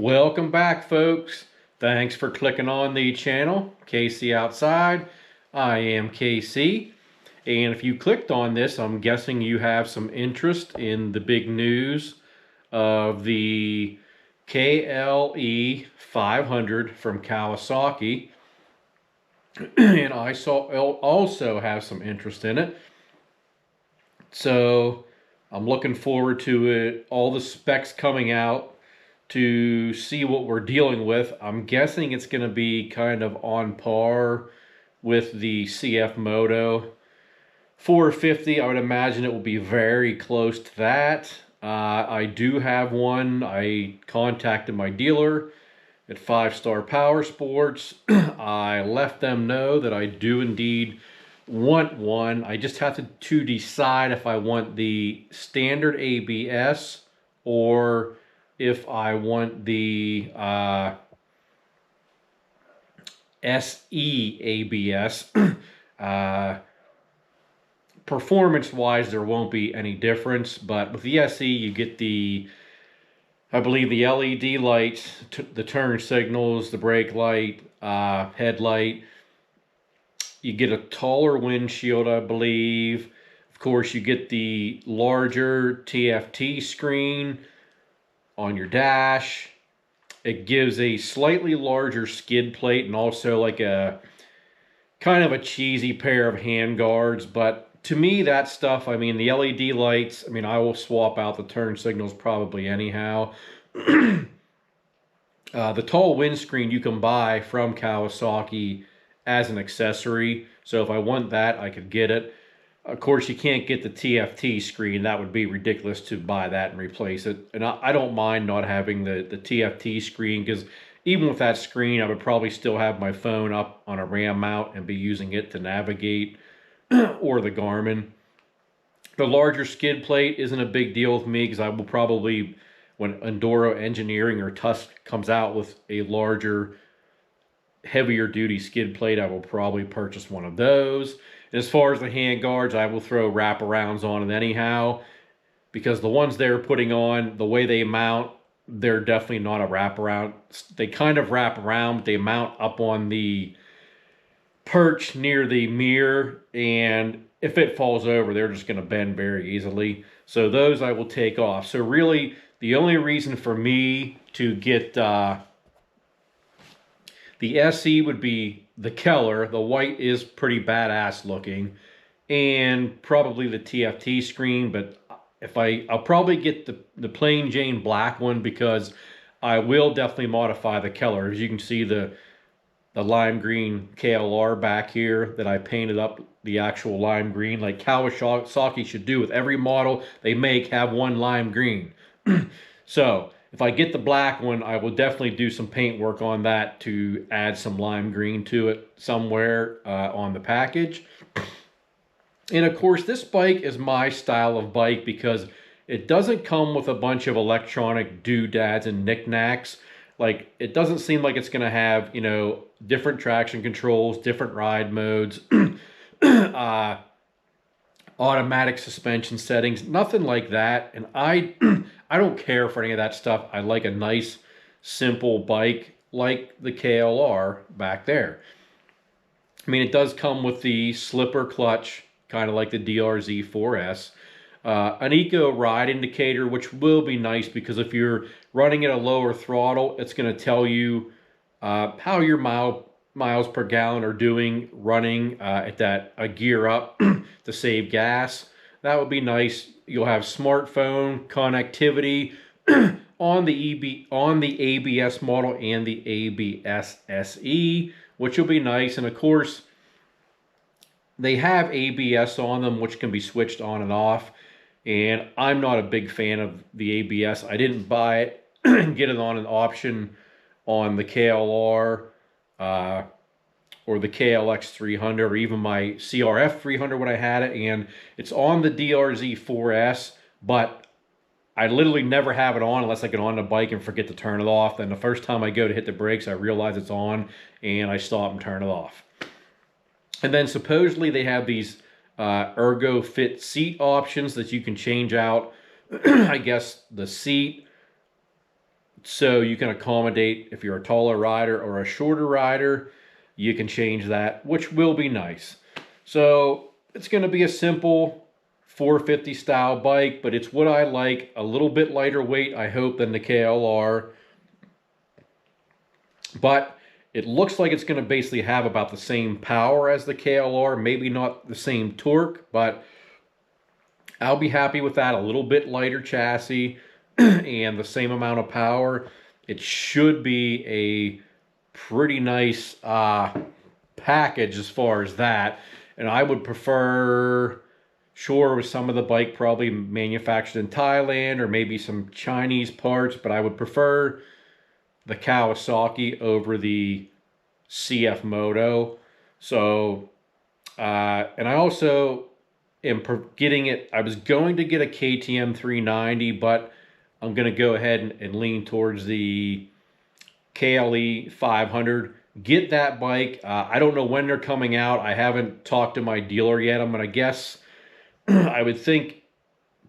Welcome back, folks. Thanks for clicking on the channel, KC Outside. I am KC, and if you clicked on this, I'm guessing you have some interest in the big news of the KLE 500 from Kawasaki. And I also have some interest in it. So I'm looking forward to it, all the specs coming out, to see what we're dealing with. I'm guessing it's going to be kind of on par with the CF Moto 450. I would imagine it will be very close to that. I do have one. I contacted my dealer at 5 Star Power Sports. I left them know that I do indeed want one. I just have to decide if I want the standard ABS or if I want the SE ABS. Performance-wise, there won't be any difference, but with the SE, you get the, I believe, the LED lights, the turn signals, the brake light, headlight. You get a taller windshield, I believe. Of course, you get the larger TFT screen on your dash. It gives a slightly larger skid plate and also like a kind of a cheesy pair of hand guards. But to me, that stuff, I mean, the LED lights, I mean, I will swap out the turn signals probably anyhow. The tall windscreen you can buy from Kawasaki as an accessory. So if I want that, I could get it. Of course, you can't get the TFT screen. That would be ridiculous to buy that and replace it. And I don't mind not having the TFT screen, because even with that screen, I would probably still have my phone up on a RAM mount and be using it to navigate, or the Garmin. The larger skid plate isn't a big deal with me, because I will probably, when Enduro Engineering or Tusk comes out with a larger, heavier duty skid plate, I will probably purchase one of those. As far as the hand guards, I will throw wraparounds on it anyhow, because the ones they're putting on, the way they mount, they're definitely not a wraparound. They kind of wrap around, but they mount up on the perch near the mirror, and if it falls over, they're just going to bend very easily. So those I will take off. So really, the only reason for me to get the SE would be the Keller. The white is pretty badass looking, and probably the TFT screen. But if I'll probably get the plain Jane black one, because I will definitely modify the Keller. As you can see, the lime green KLR back here that I painted up the actual lime green, like Kawasaki should do with every model they make, have one lime green. So if I get the black one, I will definitely do some paint work on that to add some lime green to it somewhere on the package. And of course, this bike is my style of bike, because it doesn't come with a bunch of electronic doodads and knickknacks. Like, it doesn't seem like it's going to have, you know, different traction controls, different ride modes, automatic suspension settings, nothing like that. And I don't care for any of that stuff. I like a nice, simple bike like the KLR back there. I mean, it does come with the slipper clutch, kind of like the DRZ 4S. An eco ride indicator, which will be nice, because if you're running at a lower throttle, it's going to tell you how your miles per gallon are doing running at that gear up to save gas. That would be nice. You'll have smartphone connectivity on the ABS model and the ABS SE, which will be nice. And of course, they have ABS on them, which can be switched on and off. And I'm not a big fan of the ABS. I didn't buy it and get it on an option on the KLR or the KLX 300, or even my CRF 300 when I had it. And it's on the DRZ 4S, but I literally never have it on unless I get on the bike and forget to turn it off. Then the first time I go to hit the brakes, I realize it's on, and I stop and turn it off. And then supposedly they have these ergo fit seat options that you can change out, I guess, the seat so you can accommodate if you're a taller rider or a shorter rider, you can change that, which will be nice. So it's going to be a simple 450 style bike, but it's what I like. A little bit lighter weight, I hope, than the KLR. But it looks like it's going to basically have about the same power as the KLR. Maybe not the same torque, but I'll be happy with that. A little bit lighter chassis and the same amount of power. It should be a pretty nice package as far as that. And I would prefer, sure, with some of the bike probably manufactured in Thailand or maybe some Chinese parts, but I would prefer the Kawasaki over the CF Moto. So, and I also am getting it. I was going to get a KTM 390, but I'm going to go ahead and lean towards the KLE 500. Get that bike. I don't know when they're coming out. I haven't talked to my dealer yet. I'm going to guess, I would think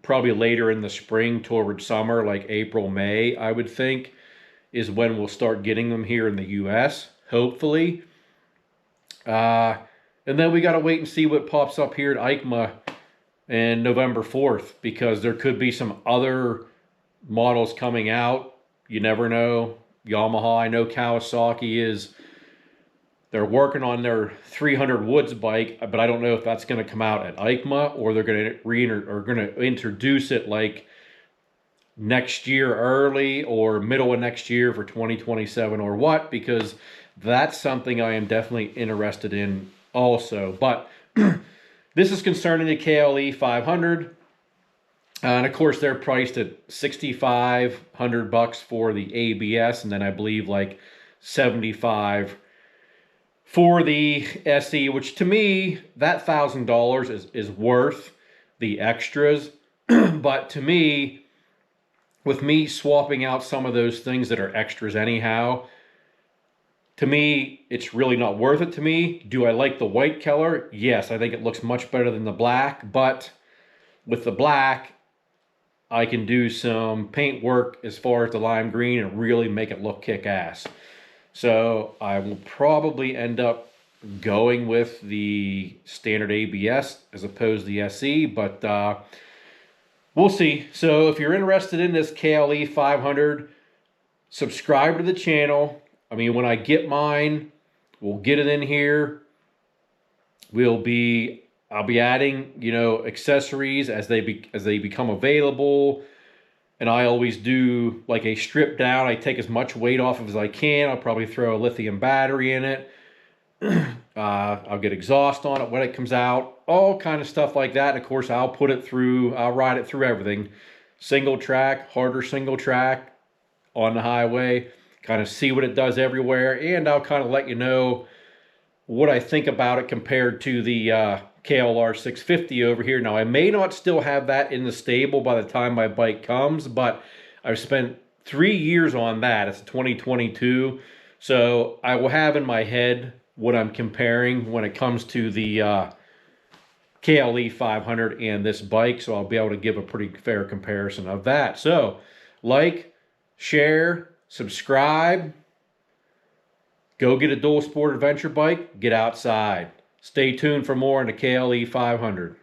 probably later in the spring towards summer, like April, May, I would think, is when we'll start getting them here in the US, hopefully. And then we got to wait and see what pops up here at EICMA and November 4th, because there could be some other models coming out. You never know. Yamaha, I know Kawasaki is, they're working on their 300 Woods bike, but I don't know if that's going to come out at EICMA or they're going to introduce it like next year early or middle of next year for 2027 or what, because that's something I am definitely interested in also. But this is concerning the KLE 500. And of course, they're priced at $6,500 for the ABS, and then I believe like $75 for the SE, which to me, that $1,000 is worth the extras. But to me, with me swapping out some of those things that are extras anyhow, to me, it's really not worth it to me. Do I like the white color? Yes, I think it looks much better than the black, but with the black, I can do some paint work as far as the lime green and really make it look kick-ass. So I will probably end up going with the standard ABS as opposed to the SE, but we'll see. So if you're interested in this KLE 500, subscribe to the channel. I mean, when I get mine, we'll get it in here. I'll be adding, you know, accessories as they become available. And I always do like a strip down. I take as much weight off of as I can. I'll probably throw a lithium battery in it. I'll get exhaust on it when it comes out. All kind of stuff like that. And of course, I'll ride it through everything. Single track, harder single track on the highway. Kind of see what it does everywhere. And I'll kind of let you know what I think about it compared to the KLR 650 over here. Now, I may not still have that in the stable by the time my bike comes, but I've spent 3 years on that. It's 2022. So I will have in my head what I'm comparing when it comes to the KLE 500 and this bike. So I'll be able to give a pretty fair comparison of that. So like, share, subscribe. Go get a dual sport adventure bike. Get outside. Stay tuned for more on the KLE 500.